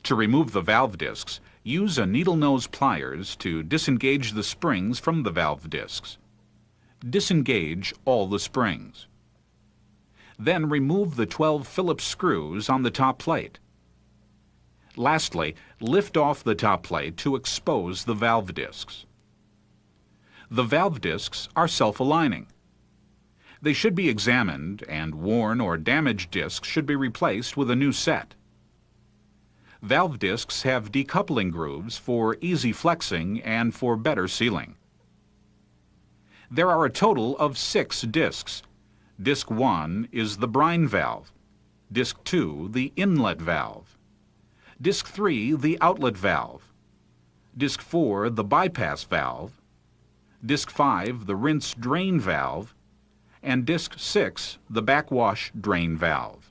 To remove the valve discs, use a needle nose pliers to disengage the springs from the valve discs. Disengage all the springs. Then remove the 12 Phillips screws on the top plate. Lastly, lift off the top plate to expose the valve discs. The valve discs are self-aligning. They should be examined, and worn or damaged discs should be replaced with a new set. Valve discs have decoupling grooves for easy flexing and for better sealing. There are a total of 6 discs. Disc 1 is the brine valve, Disc 2 the inlet valve, Disc 3 the outlet valve, Disc 4 the bypass valve, Disc 5 the rinse drain valve, and Disc 6 the backwash drain valve.